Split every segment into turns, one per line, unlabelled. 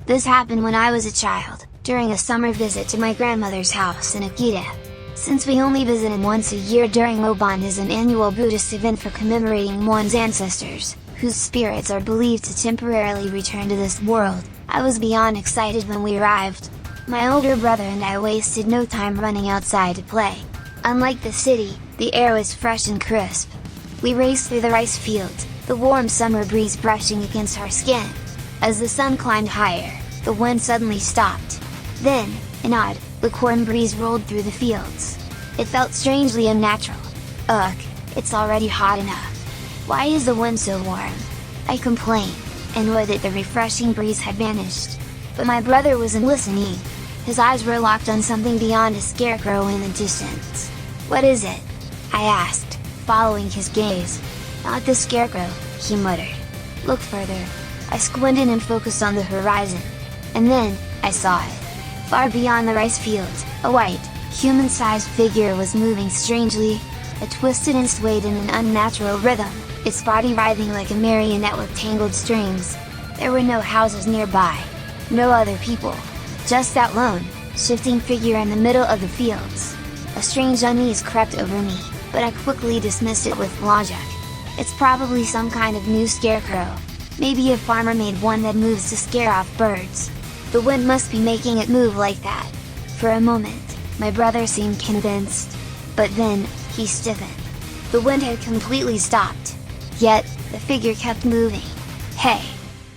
This happened when I was a child, during a summer visit to my grandmother's house in Akita. Since we only visited once a year during Obon is an annual Buddhist event for commemorating one's ancestors, whose spirits are believed to temporarily return to this world, I was beyond excited when we arrived. My older brother and I wasted no time running outside to play. Unlike the city, the air was fresh and crisp. We raced through the rice fields, the warm summer breeze brushing against our skin. As the sun climbed higher, the wind suddenly stopped. Then, an odd, lukewarm breeze rolled through the fields. It felt strangely unnatural. Ugh, it's already hot enough. Why is the wind so warm? I complained, annoyed that the refreshing breeze had vanished. But my brother wasn't listening. His eyes were locked on something beyond a scarecrow in the distance. What is it? I asked, following his gaze. Not the scarecrow, he muttered. Look further. I squinted and focused on the horizon. And then, I saw it. Far beyond the rice fields, a white, human-sized figure was moving strangely. It twisted and swayed in an unnatural rhythm, its body writhing like a marionette with tangled strings. There were no houses nearby. No other people. Just that lone, shifting figure in the middle of the fields. A strange unease crept over me, but I quickly dismissed it with logic. It's probably some kind of new scarecrow. Maybe a farmer made one that moves to scare off birds. The wind must be making it move like that. For a moment, my brother seemed convinced. But then, he stiffened. The wind had completely stopped. Yet, the figure kept moving. Hey!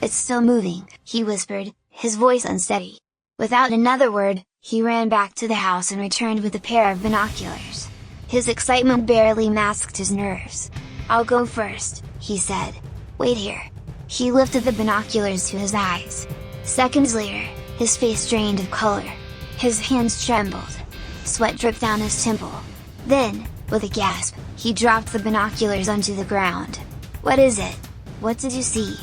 It's still moving, he whispered, his voice unsteady. Without another word, he ran back to the house and returned with a pair of binoculars. His excitement barely masked his nerves. I'll go first, he said. Wait here. He lifted the binoculars to his eyes. Seconds later, his face drained of color. His hands trembled. Sweat dripped down his temple. Then, with a gasp, he dropped the binoculars onto the ground. What is it? What did you see?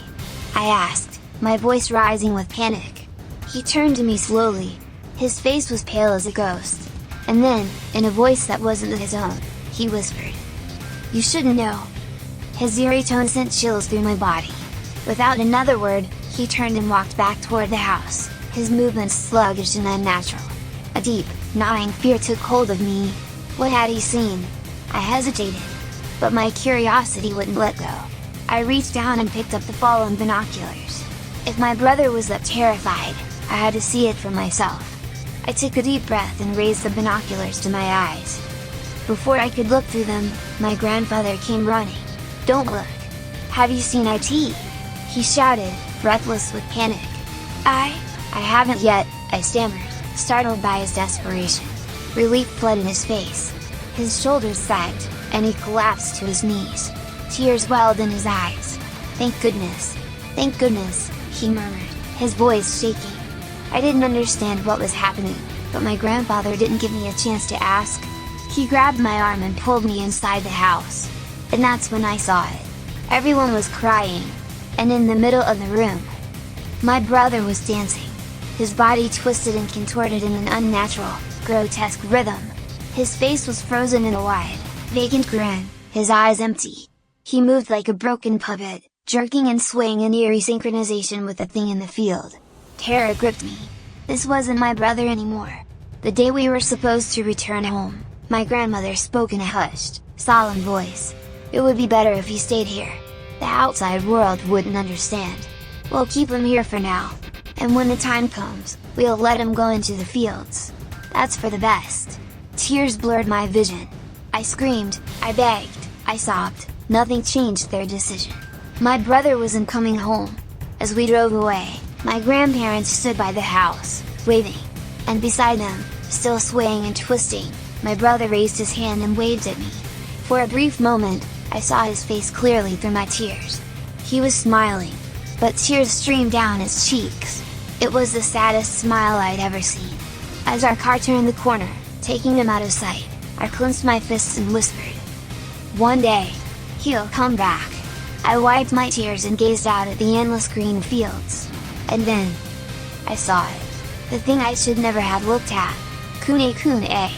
I asked, my voice rising with panic. He turned to me slowly. His face was pale as a ghost. And then, in a voice that wasn't his own, he whispered. You shouldn't know. His eerie tone sent chills through my body. Without another word, he turned and walked back toward the house, his movements sluggish and unnatural. A deep, gnawing fear took hold of me. What had he seen? I hesitated. But my curiosity wouldn't let go. I reached down and picked up the fallen binoculars. If my brother was that terrified, I had to see it for myself. I took a deep breath and raised the binoculars to my eyes. Before I could look through them, my grandfather came running. Don't look! Have you seen IT? He shouted, breathless with panic. I haven't yet, I stammered, startled by his desperation. Relief flooded his face. His shoulders sagged, and he collapsed to his knees. Tears welled in his eyes. Thank goodness, he murmured, his voice shaking. I didn't understand what was happening, but my grandfather didn't give me a chance to ask. He grabbed my arm and pulled me inside the house. And that's when I saw it. Everyone was crying. And in the middle of the room, my brother was dancing. His body twisted and contorted in an unnatural, grotesque rhythm. His face was frozen in a wide, vacant grin, his eyes empty. He moved like a broken puppet, jerking and swaying in eerie synchronization with the thing in the field. Terror gripped me. This wasn't my brother anymore. The day we were supposed to return home, my grandmother spoke in a hushed, solemn voice. It would be better if he stayed here. The outside world wouldn't understand. We'll keep him here for now. And when the time comes, we'll let him go into the fields. That's for the best. Tears blurred my vision. I screamed, I begged, I sobbed. Nothing changed their decision. My brother wasn't coming home. As we drove away, my grandparents stood by the house, waving. And beside them, still swaying and twisting, my brother raised his hand and waved at me. For a brief moment, I saw his face clearly through my tears. He was smiling, but tears streamed down his cheeks. It was the saddest smile I'd ever seen. As our car turned the corner, taking him out of sight, I clenched my fists and whispered, "One day, he'll come back." I wiped my tears and gazed out at the endless green fields. And then, I saw it. The thing I should never have looked at. Kune-Kune.